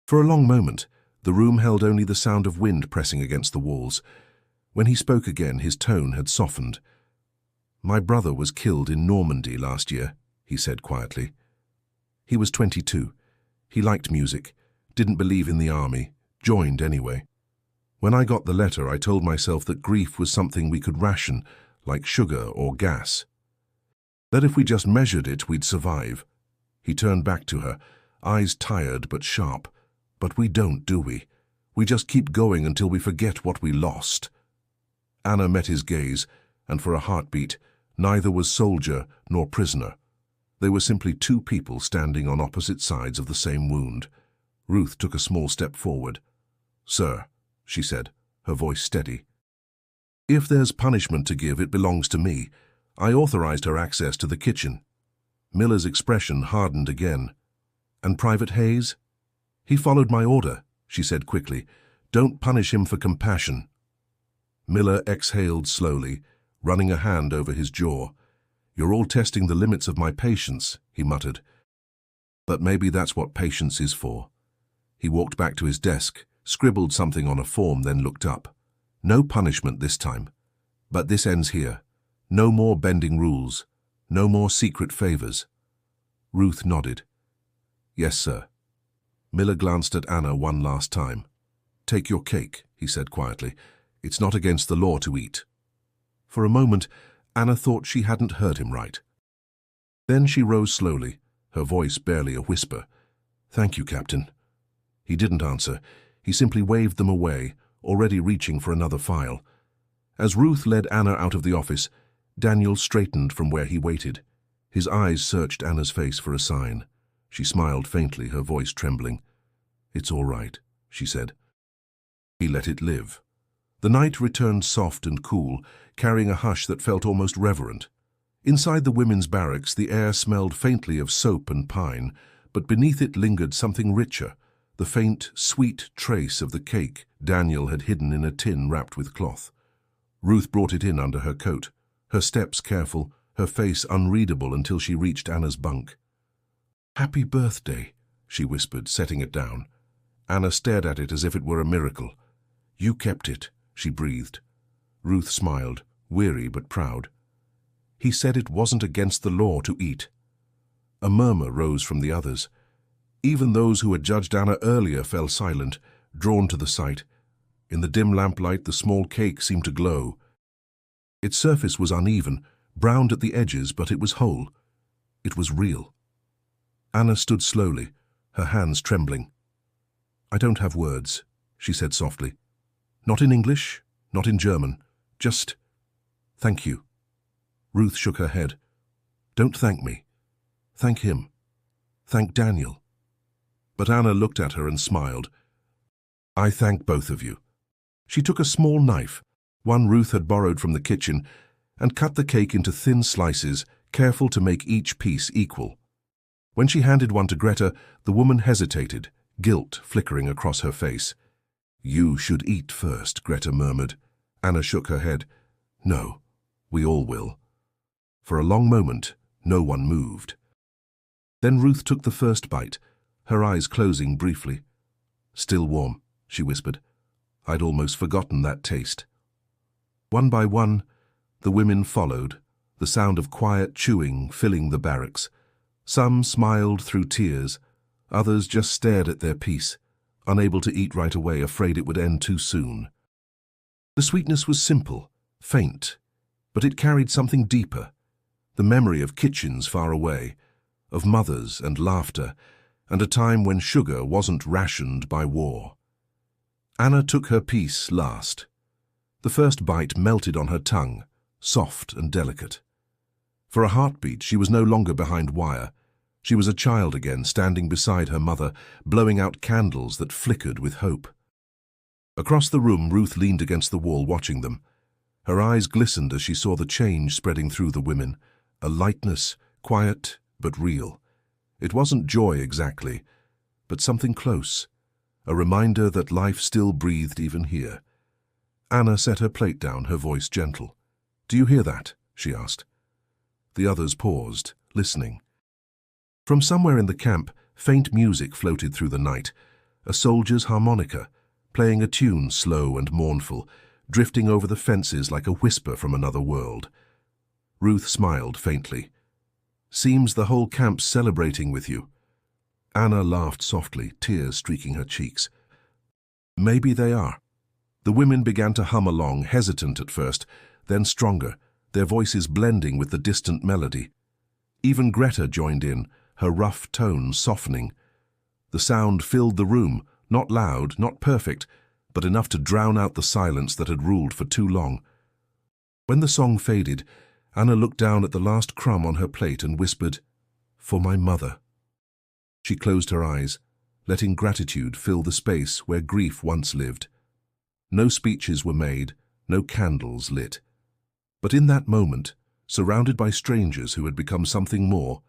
For a long moment, the room held only the sound of wind pressing against the walls. When he spoke again, his tone had softened. "My brother was killed in Normandy last year," he said quietly. "He was 22. He liked music, didn't believe in the army, joined anyway." When I got the letter, I told myself that grief was something we could ration, like sugar or gas. That if we just measured it, we'd survive. He turned back to her, eyes tired but sharp. But we don't, do we? We just keep going until we forget what we lost. Anna met his gaze, and for a heartbeat, neither was soldier nor prisoner. They were simply two people standing on opposite sides of the same wound. Ruth took a small step forward. "Sir," she said, her voice steady. "If there's punishment to give, it belongs to me. I authorized her access to the kitchen." Miller's expression hardened again. "And Private Hayes?" "He followed my order," she said quickly. "Don't punish him for compassion." Miller exhaled slowly, running a hand over his jaw. "You're all testing the limits of my patience," he muttered. "But maybe that's what patience is for." He walked back to his desk, scribbled something on a form, then looked up. "No punishment this time. But this ends here. No more bending rules. No more secret favors." Ruth nodded. "Yes, sir." Miller glanced at Anna one last time. "Take your cake," he said quietly. "It's not against the law to eat." For a moment, Anna thought she hadn't heard him right. Then she rose slowly, her voice barely a whisper. "Thank you, Captain." He didn't answer. He simply waved them away, already reaching for another file. As Ruth led Anna out of the office, Daniel straightened from where he waited. His eyes searched Anna's face for a sign. She smiled faintly, her voice trembling. "It's all right," she said. He let it live. The night returned soft and cool, carrying a hush that felt almost reverent. Inside the women's barracks, the air smelled faintly of soap and pine, but beneath it lingered something richer, the faint, sweet trace of the cake Daniel had hidden in a tin wrapped with cloth. Ruth brought it in under her coat, her steps careful, her face unreadable until she reached Anna's bunk. "Happy birthday," she whispered, setting it down. Anna stared at it as if it were a miracle. "You kept it," she breathed. Ruth smiled, weary but proud. "He said it wasn't against the law to eat." A murmur rose from the others. Even those who had judged Anna earlier fell silent, drawn to the sight. In the dim lamplight, the small cake seemed to glow. Its surface was uneven, browned at the edges, but it was whole. It was real. Anna stood slowly, her hands trembling. "I don't have words," she said softly. "Not in English, not in German. Just, thank you." Ruth shook her head. "Don't thank me. Thank him. Thank Daniel." But Anna looked at her and smiled. "I thank both of you." She took a small knife, one Ruth had borrowed from the kitchen, and cut the cake into thin slices, careful to make each piece equal. When she handed one to Greta, the woman hesitated, guilt flickering across her face. "You should eat first," Greta murmured. Anna shook her head. "No, we all will." For a long moment, no one moved. Then Ruth took the first bite, her eyes closing briefly. "Still warm," she whispered. "I'd almost forgotten that taste." One by one, the women followed, the sound of quiet chewing filling the barracks. Some smiled through tears, others just stared at their piece, unable to eat right away, afraid it would end too soon. The sweetness was simple, faint, but it carried something deeper, the memory of kitchens far away, of mothers and laughter, and a time when sugar wasn't rationed by war. Anna took her piece last. The first bite melted on her tongue, soft and delicate. For a heartbeat, she was no longer behind wire. She was a child again, standing beside her mother, blowing out candles that flickered with hope. Across the room, Ruth leaned against the wall, watching them. Her eyes glistened as she saw the change spreading through the women, a lightness, quiet but real. It wasn't joy exactly, but something close, a reminder that life still breathed even here. Anna set her plate down, her voice gentle. "Do you hear that?" she asked. The others paused, listening. From somewhere in the camp, faint music floated through the night, a soldier's harmonica, playing a tune slow and mournful, drifting over the fences like a whisper from another world. Ruth smiled faintly. "Seems the whole camp's celebrating with you." Anna laughed softly, tears streaking her cheeks. "Maybe they are. The women began to hum along, hesitant at first, then stronger, their voices blending with the distant melody. Even Greta joined in, her rough tones softening. The sound filled the room, not loud, not perfect, but enough to drown out the silence that had ruled for too long. When the song faded, Anna looked down at the last crumb on her plate and whispered, "For my mother." She closed her eyes, letting gratitude fill the space where grief once lived. No speeches were made, no candles lit. But in that moment, surrounded by strangers who had become something more,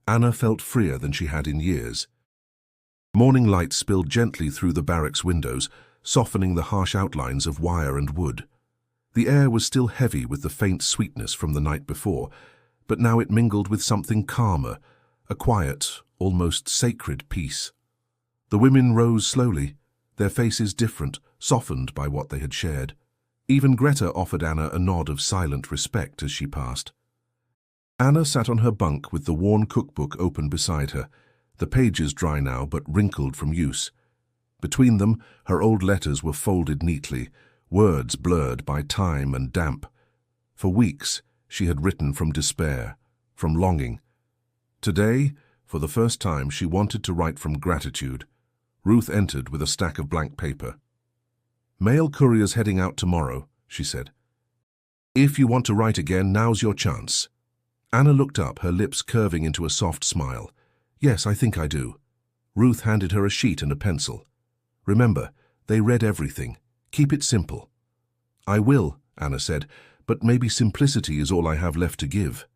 Anna felt freer than she had in years. Morning light spilled gently through the barracks windows, softening the harsh outlines of wire and wood. The air was still heavy with the faint sweetness from the night before, but now it mingled with something calmer, a quiet, almost sacred peace. The women rose slowly, their faces different, softened by what they had shared. Even Greta offered Anna a nod of silent respect as she passed. Anna sat on her bunk with the worn cookbook open beside her, the pages dry now but wrinkled from use. Between them, her old letters were folded neatly, words blurred by time and damp. For weeks, she had written from despair, from longing. Today, for the first time, she wanted to write from gratitude. Ruth entered with a stack of blank paper. "Mail courier's heading out tomorrow," she said. "If you want to write again, now's your chance." Anna looked up, her lips curving into a soft smile. "Yes, I think I do." Ruth handed her a sheet and a pencil. "Remember, they read everything. Keep it simple." "I will," Anna said, "but maybe simplicity is all I have left to give."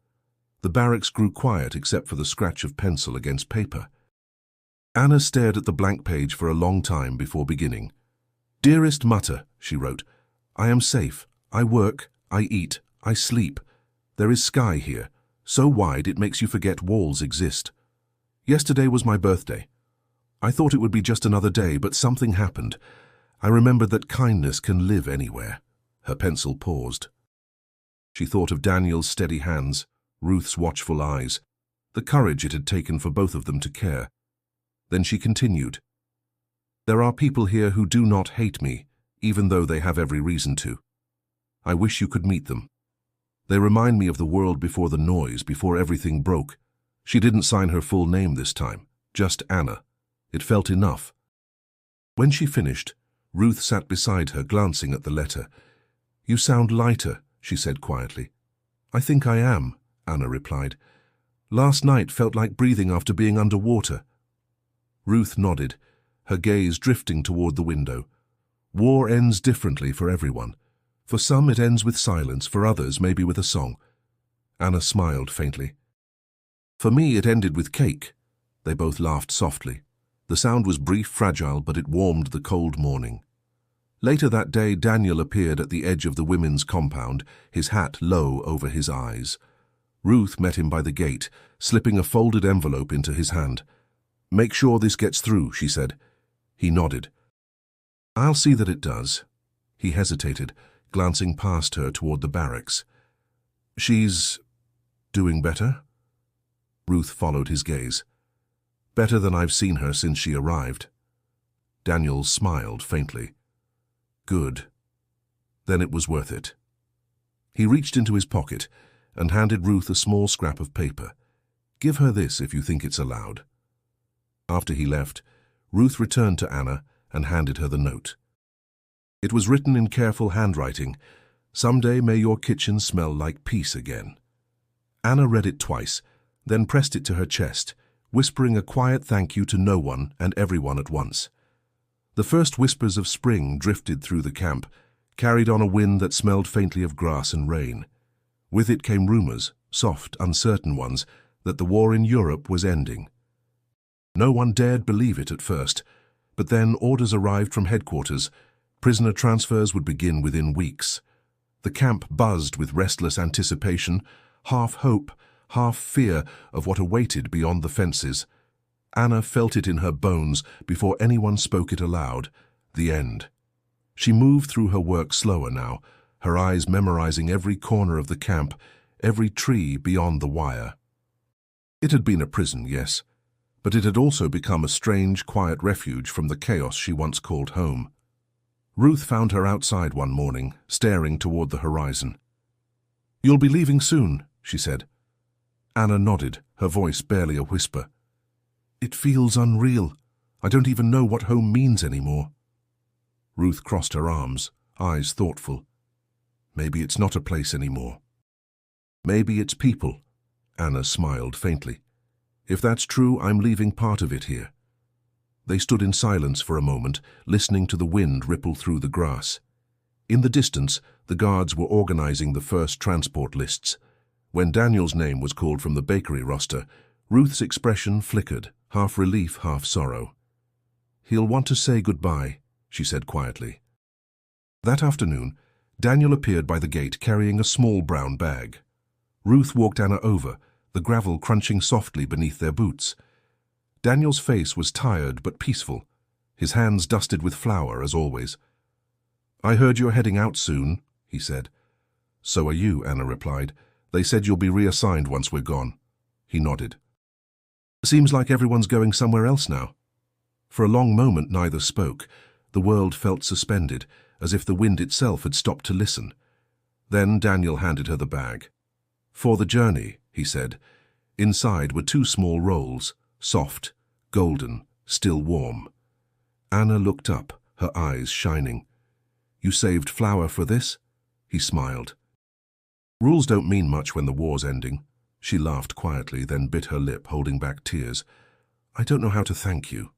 The barracks grew quiet except for the scratch of pencil against paper. Anna stared at the blank page for a long time before beginning. "Dearest Mutter," she wrote, "I am safe. I work, I eat, I sleep. There is sky here, so wide it makes you forget walls exist. Yesterday was my birthday. I thought it would be just another day, but something happened. I remembered that kindness can live anywhere." Her pencil paused. She thought of Daniel's steady hands, Ruth's watchful eyes, the courage it had taken for both of them to care. Then she continued, "There are people here who do not hate me, even though they have every reason to. I wish you could meet them. They remind me of the world before the noise, before everything broke." She didn't sign her full name this time, just Anna. It felt enough. When she finished, Ruth sat beside her, glancing at the letter. "You sound lighter," she said quietly. "I think I am," Anna replied. "Last night felt like breathing after being underwater." Ruth nodded, her gaze drifting toward the window. War ends differently for everyone. For some it ends with silence, for others maybe with a song. Anna smiled faintly. "For me it ended with cake." They both laughed softly. The sound was brief, fragile, but it warmed the cold morning. Later that day, Daniel appeared at the edge of the women's compound, his hat low over his eyes. Ruth met him by the gate, slipping a folded envelope into his hand. "Make sure this gets through," she said. He nodded. "I'll see that it does." He hesitated, glancing past her toward the barracks. "She's doing better?" Ruth followed his gaze. "Better than I've seen her since she arrived." Daniel smiled faintly. "Good. Then it was worth it." He reached into his pocket and handed Ruth a small scrap of paper. "Give her this if you think it's allowed." After he left, Ruth returned to Anna and handed her the note. It was written in careful handwriting. "Someday may your kitchen smell like peace again." Anna read it twice, then pressed it to her chest, whispering a quiet thank you to no one and everyone at once. The first whispers of spring drifted through the camp, carried on a wind that smelled faintly of grass and rain. With it came rumors, soft, uncertain ones, that the war in Europe was ending. No one dared believe it at first, but then orders arrived from headquarters. Prisoner transfers would begin within weeks. The camp buzzed with restless anticipation, half hope, half fear of what awaited beyond the fences. Anna felt it in her bones before anyone spoke it aloud. The end. She moved through her work slower now, her eyes memorizing every corner of the camp, every tree beyond the wire. It had been a prison, yes, but it had also become a strange, quiet refuge from the chaos she once called home. Ruth found her outside one morning, staring toward the horizon. "You'll be leaving soon," she said. Anna nodded, her voice barely a whisper. "It feels unreal. I don't even know what home means anymore." Ruth crossed her arms, eyes thoughtful. "Maybe it's not a place anymore. Maybe it's people." Anna smiled faintly. "If that's true, I'm leaving part of it here." They stood in silence for a moment, listening to the wind ripple through the grass. In the distance, the guards were organizing the first transport lists. When Daniel's name was called from the bakery roster, Ruth's expression flickered, half relief, half sorrow. "He'll want to say goodbye," she said quietly. That afternoon, Daniel appeared by the gate carrying a small brown bag. Ruth walked Anna over, the gravel crunching softly beneath their boots. Daniel's face was tired but peaceful, his hands dusted with flour as always. "I heard you're heading out soon," he said. "So are you," Anna replied. "They said you'll be reassigned once we're gone." He nodded. "Seems like everyone's going somewhere else now." For a long moment neither spoke. The world felt suspended, as if the wind itself had stopped to listen. Then Daniel handed her the bag. "For the journey," he said. Inside were 2 small rolls, soft, golden, still warm. Anna looked up, her eyes shining. "You saved flour for this?" He smiled. "Rules don't mean much when the war's ending." She laughed quietly, then bit her lip, holding back tears. "I don't know how to thank you."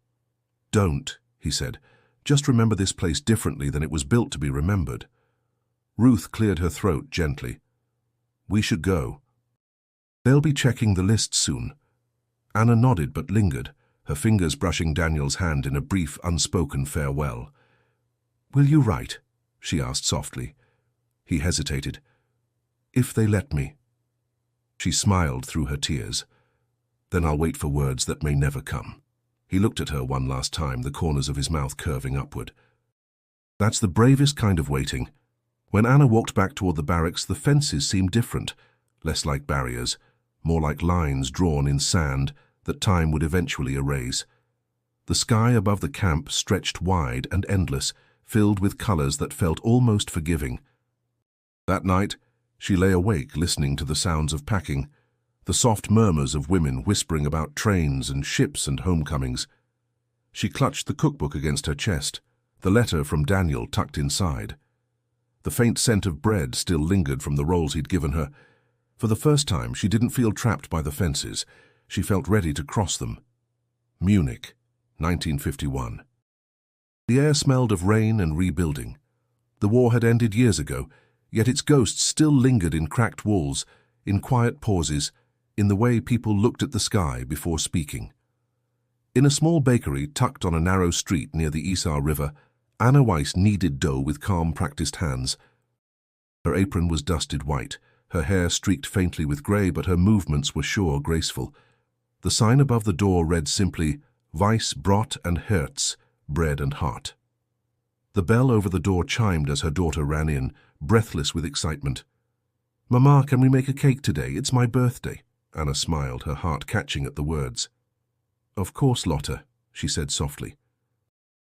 "Don't," he said. "Just remember this place differently than it was built to be remembered." Ruth cleared her throat gently. "We should go. They'll be checking the list soon." Anna nodded but lingered, her fingers brushing Daniel's hand in a brief, unspoken farewell. "Will you write?" she asked softly. He hesitated. "If they let me." She smiled through her tears. "Then I'll wait for words that may never come." He looked at her one last time, the corners of his mouth curving upward. "That's the bravest kind of waiting." When Anna walked back toward the barracks, the fences seemed different, less like barriers, more like lines drawn in sand that time would eventually erase. The sky above the camp stretched wide and endless, filled with colors that felt almost forgiving. That night, she lay awake listening to the sounds of packing, the soft murmurs of women whispering about trains and ships and homecomings. She clutched the cookbook against her chest, the letter from Daniel tucked inside. The faint scent of bread still lingered from the rolls he'd given her. For the first time, she didn't feel trapped by the fences. She felt ready to cross them. Munich, 1951. The air smelled of rain and rebuilding. The war had ended years ago, yet its ghosts still lingered in cracked walls, in quiet pauses, in the way people looked at the sky before speaking. In a small bakery tucked on a narrow street near the Isar River, Anna Weiss kneaded dough with calm, practiced hands. Her apron was dusted white, her hair streaked faintly with grey, but her movements were sure, graceful. The sign above the door read simply, "Weiss Brot and Herz, bread and heart." The bell over the door chimed as her daughter ran in, breathless with excitement. "Mama, can we make a cake today? It's my birthday." Anna smiled, her heart catching at the words. "Of course, Lotta," she said softly.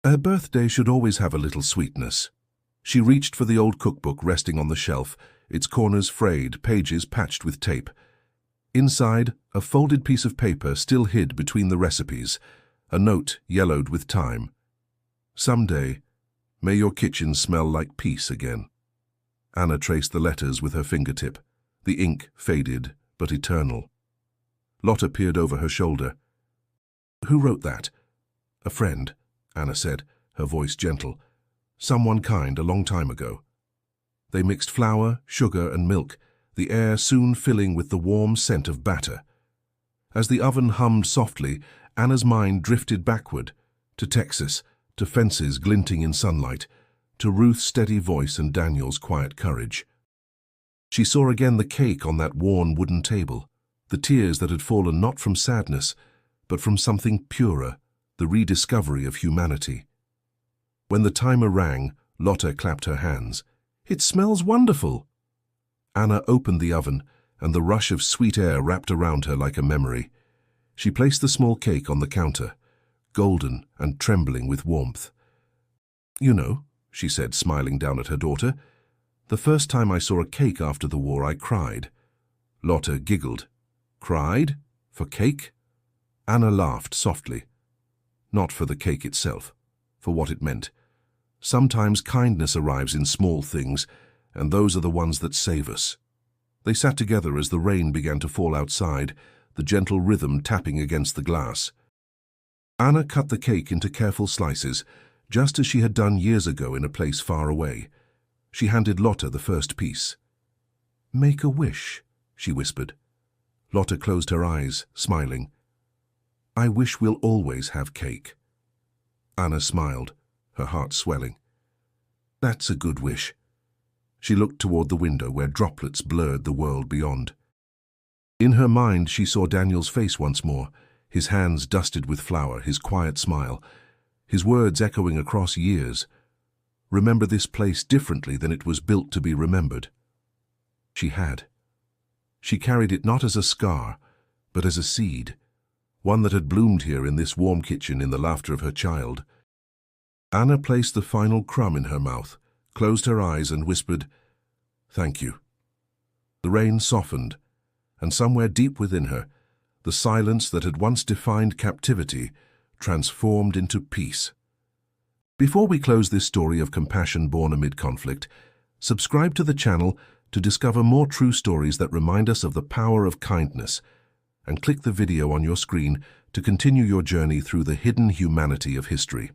"A birthday should always have a little sweetness." She reached for the old cookbook resting on the shelf, its corners frayed, pages patched with tape. Inside, a folded piece of paper still hid between the recipes, a note yellowed with time. "Someday, may your kitchen smell like peace again." Anna traced the letters with her fingertip, the ink faded but eternal. Lotta peered over her shoulder. "Who wrote that?" "A friend," Anna said, her voice gentle. "Someone kind a long time ago." They mixed flour, sugar, and milk, the air soon filling with the warm scent of batter. As the oven hummed softly, Anna's mind drifted backward, to Texas, to fences glinting in sunlight, to Ruth's steady voice and Daniel's quiet courage. She saw again the cake on that worn wooden table, the tears that had fallen not from sadness, but from something purer, the rediscovery of humanity. When the timer rang, Lotta clapped her hands. "It smells wonderful!" Anna opened the oven, and the rush of sweet air wrapped around her like a memory. She placed the small cake on the counter, golden and trembling with warmth. "You know," she said, smiling down at her daughter. "The first time I saw a cake after the war, I cried." Lotte giggled. "Cried? For cake?" Anna laughed softly. Not for the cake itself, for what it meant. Sometimes kindness arrives in small things, and those are the ones that save us. They sat together as the rain began to fall outside, the gentle rhythm tapping against the glass. Anna cut the cake into careful slices, just as she had done years ago in a place far away. She handed Lotte the first piece. "Make a wish," she whispered. Lotte closed her eyes, smiling. "I wish we'll always have cake." Anna smiled, her heart swelling. "That's a good wish." She looked toward the window where droplets blurred the world beyond. In her mind, she saw Daniel's face once more, his hands dusted with flour, his quiet smile, his words echoing across years. "Remember this place differently than it was built to be remembered." She had. She carried it not as a scar, but as a seed, one that had bloomed here in this warm kitchen in the laughter of her child. Anna placed the final crumb in her mouth, closed her eyes and whispered, "Thank you." The rain softened, and somewhere deep within her, the silence that had once defined captivity transformed into peace. Before we close this story of compassion born amid conflict, subscribe to the channel to discover more true stories that remind us of the power of kindness, and click the video on your screen to continue your journey through the hidden humanity of history.